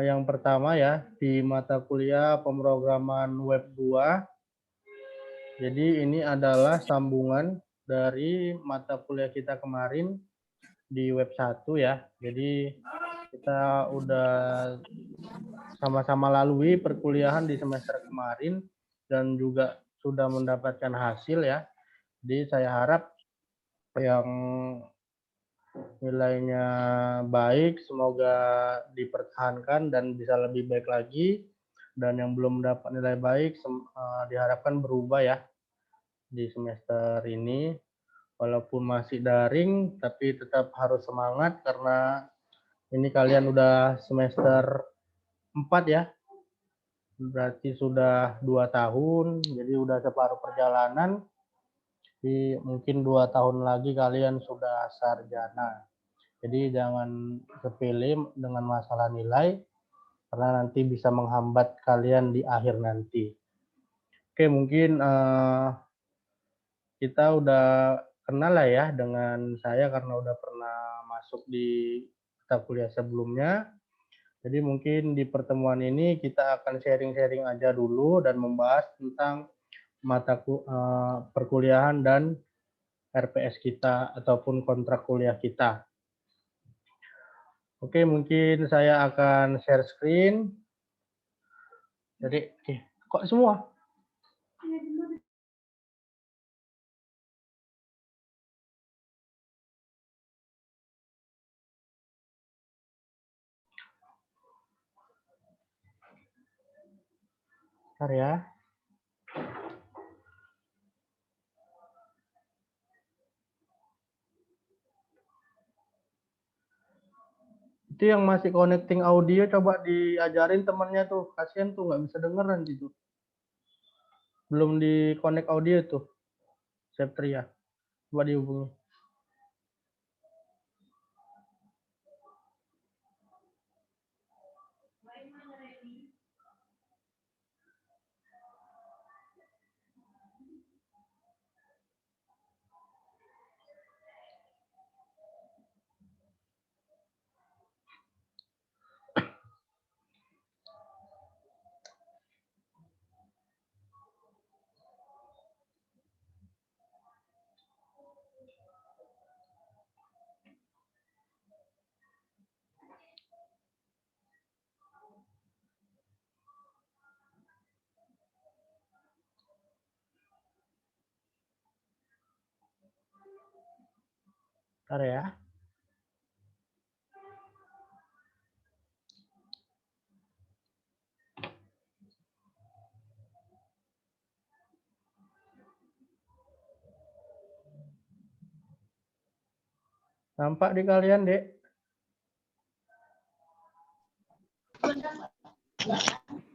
Yang pertama ya, di mata kuliah pemrograman web 2. Jadi ini adalah sambungan dari mata kuliah kita kemarin di web 1 ya. Jadi kita udah sama-sama lalui perkuliahan di semester kemarin dan juga sudah mendapatkan hasil ya. Jadi saya harap yang nilainya baik, semoga dipertahankan dan bisa lebih baik lagi. Dan yang belum dapat nilai baik, diharapkan berubah ya di semester ini. Walaupun masih daring, tapi tetap harus semangat karena ini kalian udah semester 4 ya. Berarti sudah 2 tahun, jadi udah separuh perjalanan. Jadi mungkin 2 tahun lagi kalian sudah sarjana. Jadi jangan sepele dengan masalah nilai, karena nanti bisa menghambat kalian di akhir nanti. Oke, mungkin kita udah kenal lah ya dengan saya karena udah pernah masuk di mata kuliah sebelumnya. Jadi mungkin di pertemuan ini kita akan sharing-sharing aja dulu dan membahas tentang perkuliahan dan RPS kita ataupun kontrak kuliah kita. Oke, mungkin saya akan share screen. Jadi, kok semua? Bentar ya. Itu yang masih connecting audio coba diajarin temennya tuh. Kasian tuh nggak bisa denger nanti tuh. Belum di connect audio tuh. Septria. Coba dihubungi. Bentar ya. Nampak di kalian, Dek?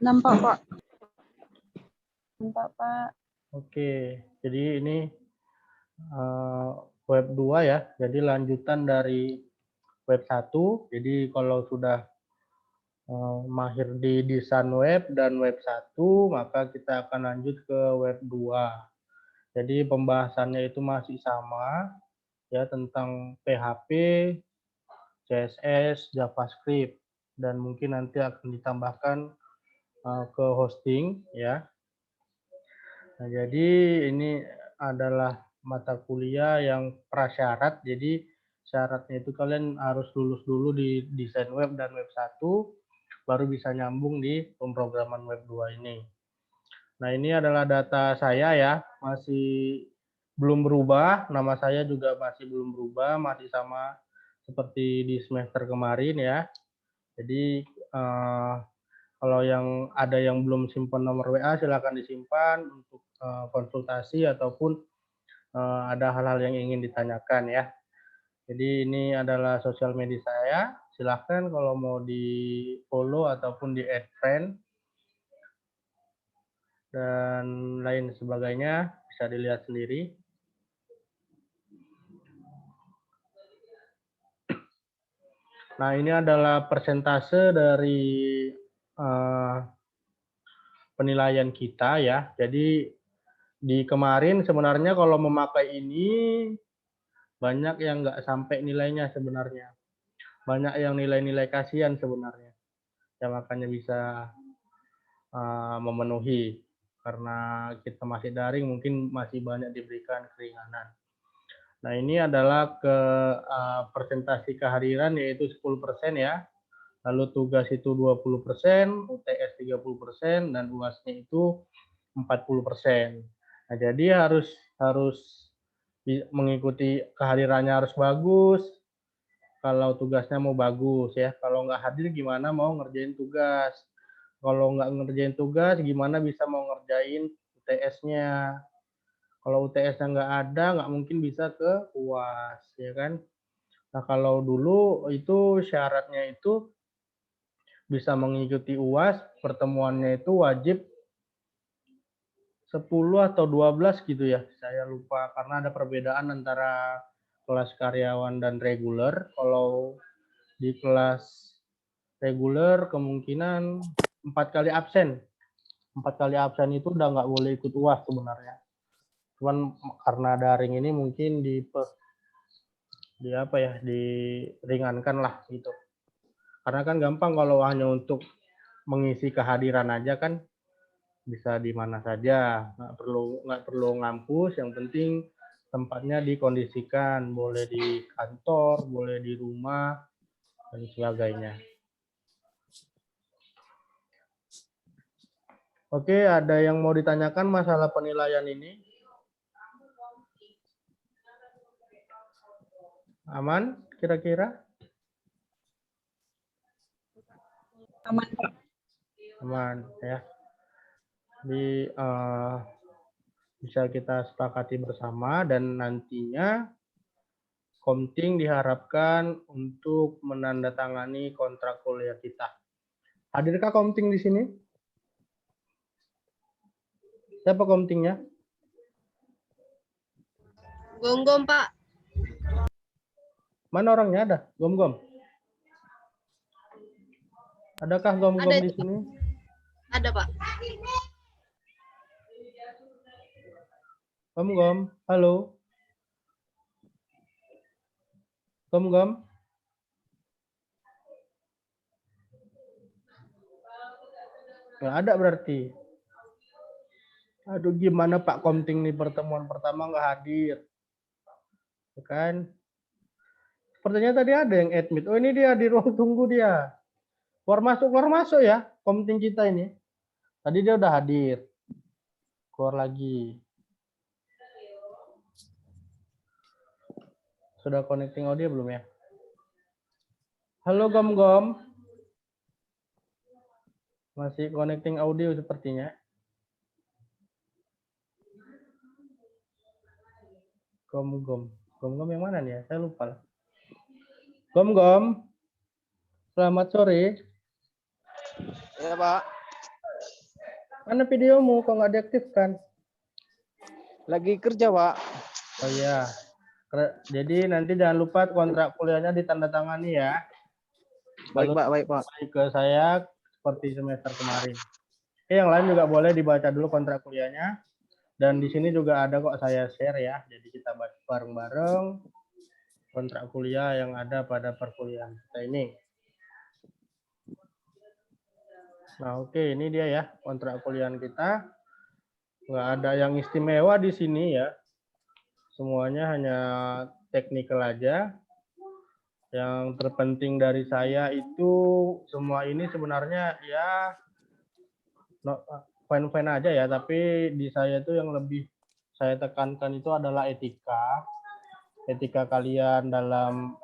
Nampak, Pak. Nampak, Pak. Oke, jadi ini web 2 ya. Jadi lanjutan dari web 1. Jadi kalau sudah mahir di desain web dan web 1, maka kita akan lanjut ke web 2. Jadi pembahasannya itu masih sama ya tentang PHP, CSS, JavaScript, dan mungkin nanti akan ditambahkan ke hosting ya. Nah, jadi ini adalah mata kuliah yang prasyarat. Jadi syaratnya itu kalian harus lulus dulu di desain web dan web 1 baru bisa nyambung di pemrograman web 2 ini. Nah, ini adalah data saya ya, masih belum berubah, nama saya juga masih belum berubah, masih sama seperti di semester kemarin ya. Jadi kalau yang ada yang belum simpan nomor WA silakan disimpan untuk konsultasi ataupun ada hal-hal yang ingin ditanyakan ya. Jadi ini adalah sosial media saya. Silahkan kalau mau di follow ataupun di add friend dan lain sebagainya bisa dilihat sendiri. Nah, ini adalah persentase dari penilaian kita ya. Jadi di kemarin sebenarnya kalau memakai ini banyak yang nggak sampai nilainya sebenarnya. Banyak yang nilai-nilai kasihan sebenarnya. yang makanya bisa memenuhi. Karena kita masih daring, mungkin masih banyak diberikan keringanan. Nah, ini adalah presentasi kehadiran yaitu 10% ya. Lalu tugas itu 20%, UTS 30%, dan UASnya itu 40%. Nah, jadi harus mengikuti kehadirannya harus bagus. Kalau tugasnya mau bagus ya. Kalau nggak hadir gimana mau ngerjain tugas. Kalau nggak ngerjain tugas gimana bisa mau ngerjain UTS-nya. Kalau UTS-nya nggak ada, nggak mungkin bisa ke UAS, ya kan? Nah, kalau dulu itu syaratnya itu bisa mengikuti UAS, pertemuannya itu wajib 10 atau 12 gitu ya. Saya lupa karena ada perbedaan antara kelas karyawan dan reguler. Kalau di kelas reguler kemungkinan 4 kali absen. 4 kali absen itu udah nggak boleh ikut UAS sebenarnya. Cuman karena daring ini mungkin diringankan lah gitu. Karena kan gampang kalau hanya untuk mengisi kehadiran aja kan bisa di mana saja, nggak perlu ngampus, yang penting tempatnya dikondisikan, boleh di kantor, boleh di rumah dan sebagainya. Oke, ada yang mau ditanyakan masalah penilaian ini? Aman kira-kira? Aman, Pak. Aman ya. Jadi bisa kita sepakati bersama dan nantinya Komting diharapkan untuk menandatangani kontrak kuliah kita. Hadirkah Komting di sini? Siapa Komtingnya? Gonggong, Pak. Mana orangnya ada? Gom-gom. Adakah gom-gom Ada di itu, sini? Ada, Pak. Gom-gom, halo. Gom-gom. Nggak ada berarti. Aduh, gimana Pak Komting nih pertemuan pertama nggak hadir? Ya kan? Sepertinya tadi ada yang admit. Oh, ini dia di ruang tunggu dia. Keluar masuk ya Komting kita ini. Tadi dia udah hadir. Keluar lagi. Sudah connecting audio belum ya? Halo Gom-gom. Masih connecting audio sepertinya. Gom-gom. Gom-gom yang mana nih ya? Saya lupa lah. Gom-gom. Selamat sore. Ya, Pak. Mana videomu kok nggak diaktifkan? Lagi kerja, Pak. Oh iya. Jadi nanti jangan lupa kontrak kuliahnya ditandatangani ya. Baik, Lalu Pak. Baik, Pak. ke saya seperti semester kemarin. Yang lain juga boleh dibaca dulu kontrak kuliahnya. Dan di sini juga ada kok saya share ya. Jadi kita baca bareng-bareng kontrak kuliah yang ada pada perkuliahan kita ini. Nah, oke, ini dia ya kontrak kuliahan kita. Nggak ada yang istimewa di sini ya. Semuanya hanya teknikal aja. Yang terpenting dari saya itu semua ini sebenarnya ya fine-fine aja ya, tapi di saya itu yang lebih saya tekankan itu adalah etika. Etika kalian dalam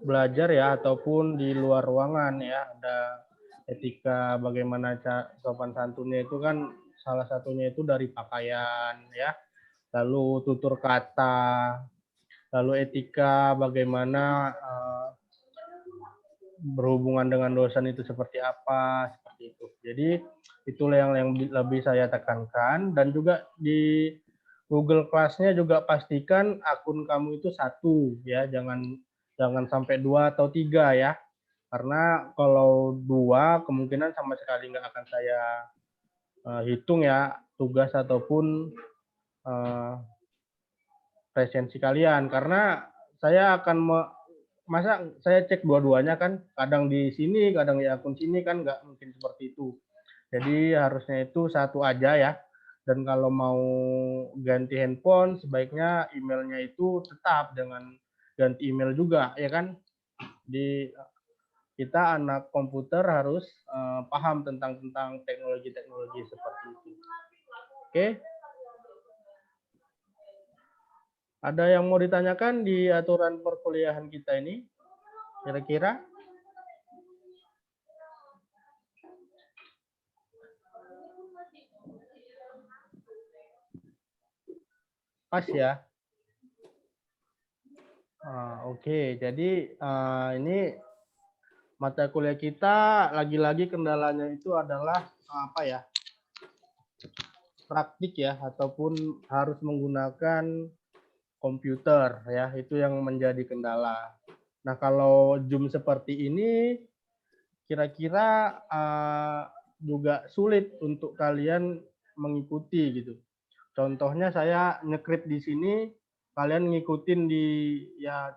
belajar ya ataupun di luar ruangan ya. Ada etika bagaimana sopan santunnya itu kan salah satunya itu dari pakaian ya. Lalu tutur kata, lalu etika bagaimana berhubungan dengan dosen itu seperti apa, seperti itu. Jadi itulah yang lebih saya tekankan, dan juga di Google Class-nya juga pastikan akun kamu itu 1 ya, jangan sampai 2 atau 3 ya. Karena kalau 2 kemungkinan sama sekali nggak akan saya hitung ya tugas ataupun presensi kalian, karena saya akan masa saya cek dua-duanya kan, kadang di sini, kadang di akun sini kan nggak mungkin seperti itu. Jadi harusnya itu satu aja ya. Dan kalau mau ganti handphone, sebaiknya emailnya itu tetap dengan ganti email juga, ya kan? Di kita anak komputer harus paham tentang teknologi-teknologi seperti itu. Oke? Ada yang mau ditanyakan di aturan perkuliahan kita ini? Kira-kira? Pas ya? Oke. Jadi ini mata kuliah kita lagi-lagi kendalanya itu adalah apa ya? Praktik ya, ataupun harus menggunakan komputer ya, itu yang menjadi kendala. Nah, kalau Zoom seperti ini kira-kira juga sulit untuk kalian mengikuti gitu. Contohnya saya nge-script di sini, kalian ngikutin di ya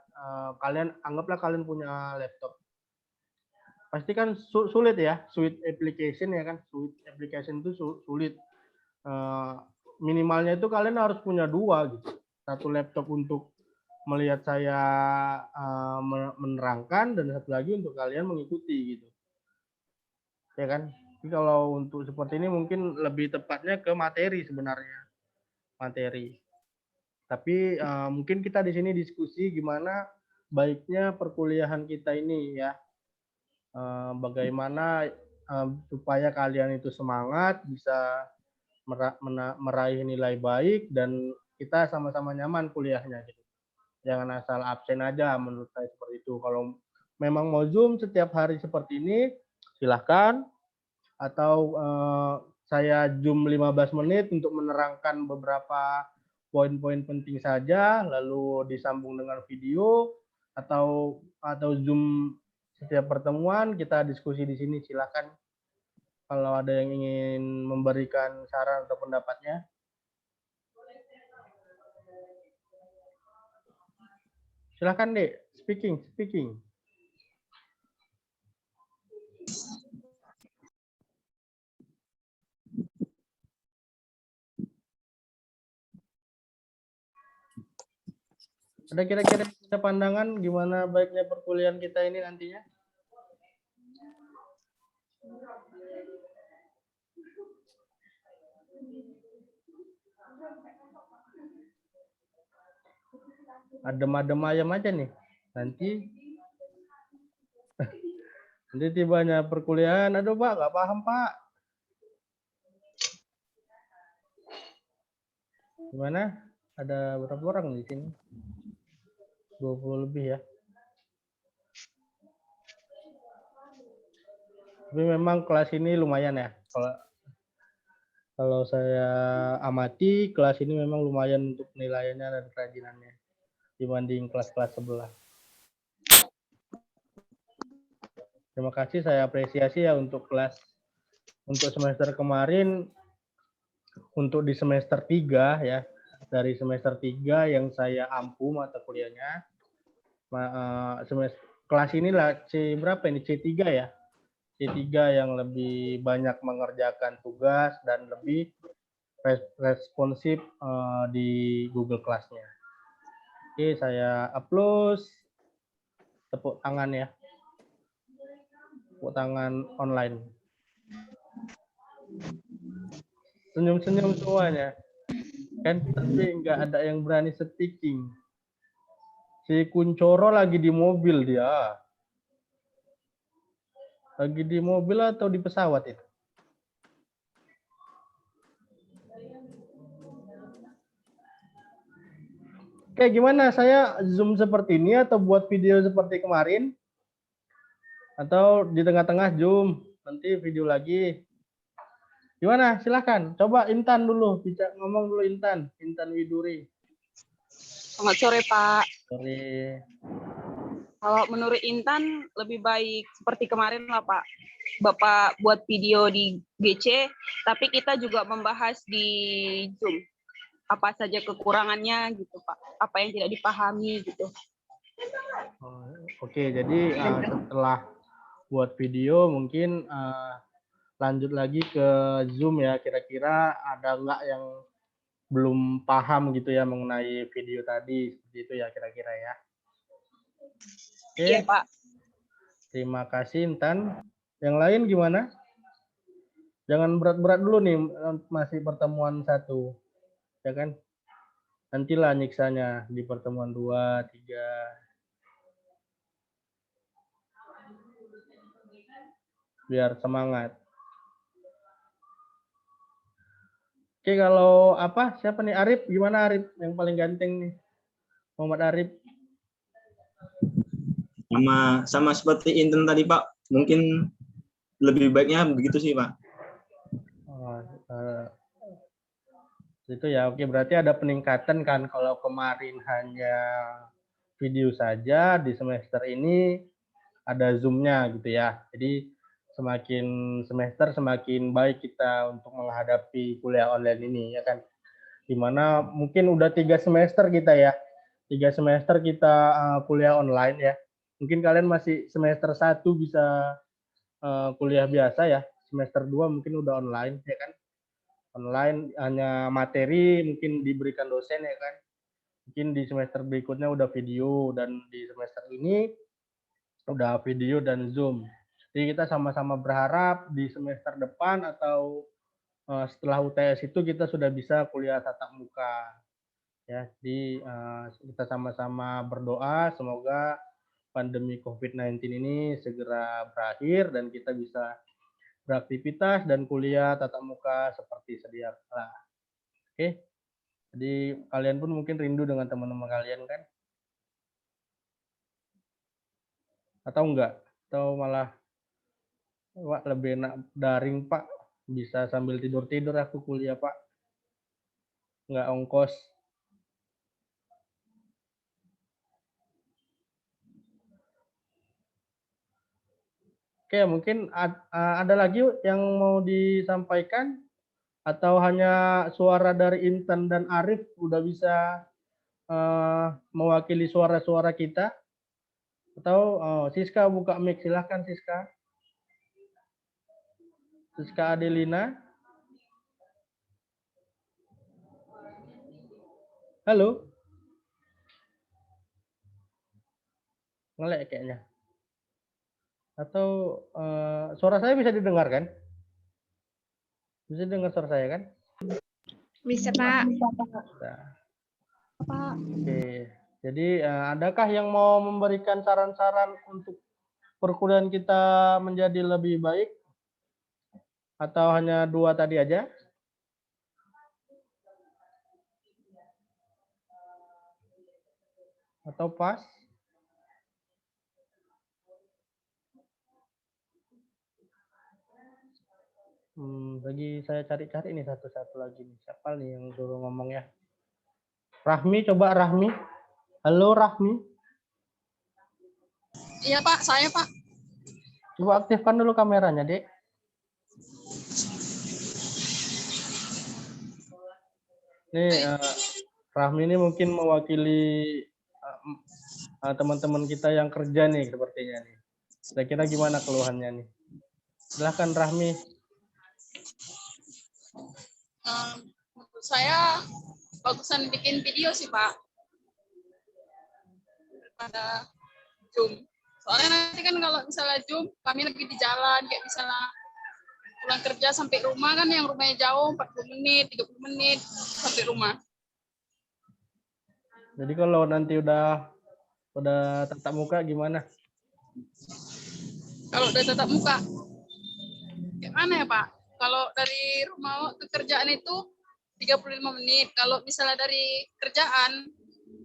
kalian anggaplah kalian punya laptop. Pasti kan sulit ya, suite application ya kan, suite application itu sulit. Minimalnya itu kalian harus punya 2 gitu. Satu laptop untuk melihat saya menerangkan dan satu lagi untuk kalian mengikuti gitu. Ya kan? Jadi kalau untuk seperti ini mungkin lebih tepatnya ke materi sebenarnya. Materi. Tapi mungkin kita di sini diskusi gimana baiknya perkuliahan kita ini ya. Bagaimana supaya kalian itu semangat, bisa meraih nilai baik dan kita sama-sama nyaman kuliahnya gitu. Jangan asal absen aja menurut saya seperti itu. Kalau memang mau Zoom setiap hari seperti ini, silahkan. Atau saya Zoom 15 menit untuk menerangkan beberapa poin-poin penting saja, lalu disambung dengan video, atau Zoom setiap pertemuan kita diskusi di sini, silahkan. Kalau ada yang ingin memberikan saran atau pendapatnya. Silahkan Dek, speaking. Ada kira-kira pandangan gimana baiknya perkuliahan kita ini nantinya? Adem-adem ayam aja nih. Nanti tibanya perkuliahan, aduh Pak, nggak paham Pak. Gimana? Ada berapa orang di sini? 20 lebih ya. Tapi memang kelas ini lumayan ya. Kalau saya amati, kelas ini memang lumayan untuk penilaiannya dan kerajinannya dibanding kelas-kelas sebelah. Terima kasih, saya apresiasi ya untuk semester kemarin, untuk di semester 3 ya. Dari semester 3 yang saya ampu mata kuliahnya. Kelas inilah C berapa ini? C3 ya. C3 yang lebih banyak mengerjakan tugas dan lebih responsif di Google Class-nya. Oke, saya upload. Tepuk tangan ya. Tepuk tangan online. Senyum-senyum semuanya. Kan tapi nggak ada yang berani speaking. Si Kuncoro lagi di mobil dia. Lagi di mobil atau di pesawat itu? Oke, gimana? Saya Zoom seperti ini atau buat video seperti kemarin? Atau di tengah-tengah Zoom, nanti video lagi. Gimana? Silahkan. Coba Intan dulu. Ngomong dulu Intan Widuri. Selamat sore, Pak. Sore. Kalau menurut Intan, lebih baik seperti kemarin lah, Pak. Bapak buat video di GC, tapi kita juga membahas di Zoom. Apa saja kekurangannya gitu, Pak. Apa yang tidak dipahami gitu. Oke, jadi setelah buat video mungkin lanjut lagi ke Zoom ya. Kira-kira ada nggak yang belum paham gitu ya mengenai video tadi, seperti itu ya kira-kira ya. Oke, Iya, Pak. terima kasih Intan. Yang lain gimana? Jangan berat-berat dulu nih, masih pertemuan 1, ya kan? Nantilah nyiksanya di pertemuan 2, 3. Biar semangat. Oke, kalau apa? Siapa nih? Arif, gimana Arif? Yang paling ganteng nih. Muhammad Arif. Sama seperti Inten tadi Pak, mungkin lebih baiknya begitu sih Pak. Oh, itu ya, oke, berarti ada peningkatan kan. Kalau kemarin hanya video saja, di semester ini ada Zoom-nya gitu ya. Jadi semakin semester semakin baik kita untuk menghadapi kuliah online ini ya kan. Dimana mungkin udah 3 semester kita ya. 3 semester kita kuliah online ya. Mungkin kalian masih semester 1 bisa kuliah biasa ya. Semester 2 mungkin udah online ya kan. Online hanya materi mungkin diberikan dosen ya kan. Mungkin di semester berikutnya udah video, dan di semester ini udah video dan Zoom. Jadi kita sama-sama berharap di semester depan atau setelah UTS itu kita sudah bisa kuliah tatap muka. Ya, jadi kita sama-sama berdoa semoga pandemi COVID-19 ini segera berakhir dan kita bisa beraktivitas dan kuliah tatap muka seperti sedia kala. Oke. Jadi kalian pun mungkin rindu dengan teman-teman kalian kan? Atau enggak? Atau malah Wah, lebih enak daring, Pak. Bisa sambil tidur-tidur aku kuliah, Pak. Nggak ongkos. Oke, mungkin ada lagi yang mau disampaikan? Atau hanya suara dari Intan dan Arif udah bisa mewakili suara-suara kita? Atau Siska buka mic, silahkan Siska. Siska Adelina. Halo. Ngelek kayaknya. Atau suara saya bisa didengar kan? Bisa dengar suara saya kan? Bisa, Pak. Nah. Oke. Jadi adakah yang mau memberikan saran-saran untuk perkuliahan kita menjadi lebih baik? Atau hanya 2 tadi aja? Atau pas? Lagi saya cari-cari nih satu-satu lagi nih. Siapa nih yang suruh ngomong ya? Rahmi, coba Rahmi. Halo Rahmi. Iya, Pak. Saya, Pak. Coba aktifkan dulu kameranya, Dek. Nih, Rahmi ini mungkin mewakili teman-teman kita yang kerja nih sepertinya nih. Kira-kira gimana keluhannya nih? Silahkan Rahmi. Menurut saya bagusan bikin video sih, Pak. Daripada Zoom. Soalnya nanti kan kalau misalnya Zoom, kami lagi di jalan, kayak misalnya pulang kerja sampai rumah kan yang rumahnya jauh 40 menit, 30 menit sampai rumah. Jadi kalau nanti udah tatap muka gimana? Kalau udah tatap muka, gimana ya Pak? Kalau dari rumah ke kerjaan itu 35 menit. Kalau misalnya dari kerjaan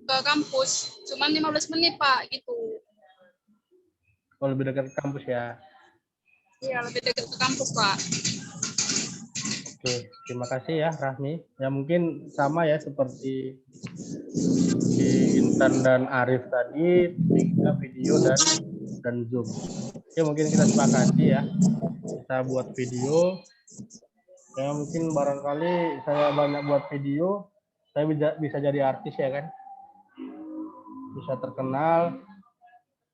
ke kampus, cuma 15 menit Pak, gitu. Kalau lebih dekat ke kampus ya. Iya, lebih dekat ke kampus Pak. Oke, terima kasih ya Rahmi. Ya mungkin sama ya seperti di Intan dan Arif tadi, kita video dan Zoom. Oke, mungkin kita sepakati ya. Kita buat video. Ya mungkin barangkali saya banyak buat video, saya bisa jadi artis ya kan. bisa terkenal.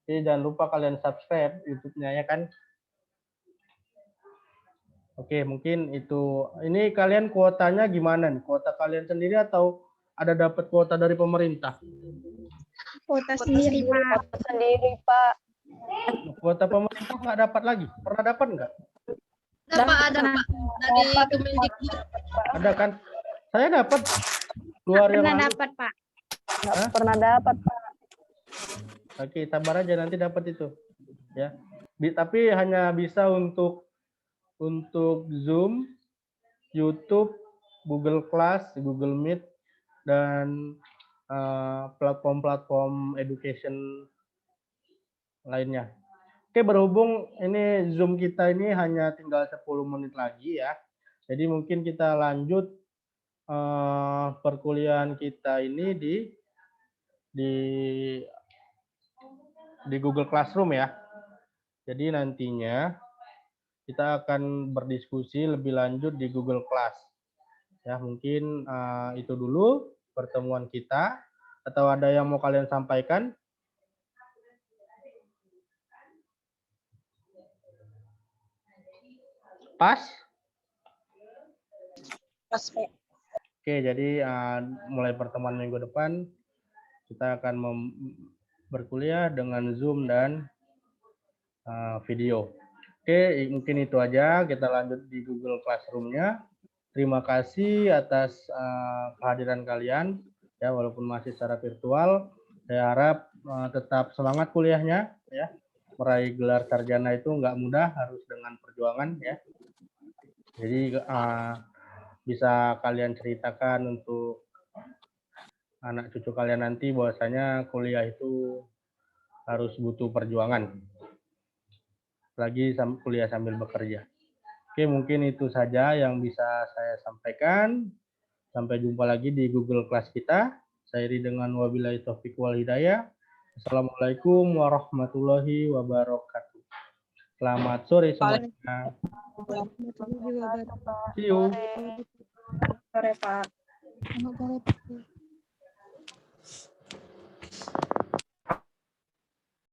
Jadi jangan lupa kalian subscribe YouTube-nya ya kan. Oke, mungkin itu. Ini kalian kuotanya gimana nih? Kuota kalian sendiri atau ada dapat kuota dari pemerintah? Kuota sendiri, Pak. Sendiri, Pak. Kuota pemerintah nggak dapat lagi? Pernah dapat nggak? Ada Pak, ada Pak. Dari Kemendikbud. Ada kan? Saya dapat 2 hari yang Pernah lalu. dapat, Pak. Nggak pernah dapat, Pak. Oke, sabar aja nanti dapat itu. Ya. Tapi hanya bisa untuk Zoom, YouTube, Google Class, Google Meet, dan platform-platform education lainnya. Oke, berhubung ini Zoom kita ini hanya tinggal 10 menit lagi ya. Jadi mungkin kita lanjut perkuliahan kita ini di Google Classroom ya. Jadi nantinya kita akan berdiskusi lebih lanjut di Google Class. Ya, mungkin itu dulu pertemuan kita. Atau ada yang mau kalian sampaikan? Pas? Pas, Pak. Oke, jadi mulai pertemuan minggu depan kita akan berkuliah dengan Zoom dan video. Oke, mungkin itu aja. Kita lanjut di Google Classroom-nya. Terima kasih atas kehadiran kalian, ya walaupun masih secara virtual. Saya harap tetap semangat kuliahnya, ya. Meraih gelar sarjana itu nggak mudah, harus dengan perjuangan, ya. Jadi bisa kalian ceritakan untuk anak cucu kalian nanti bahwasanya kuliah itu harus butuh perjuangan. Lagi kuliah sambil bekerja. Oke, mungkin itu saja yang bisa saya sampaikan. Sampai jumpa lagi di Google Class kita. Saya iri dengan wabillahi taufiq wal hidayah. Assalamualaikum warahmatullahi wabarakatuh. Selamat sore semuanya. See you. Sore, Pak. Selamat sore, Pak.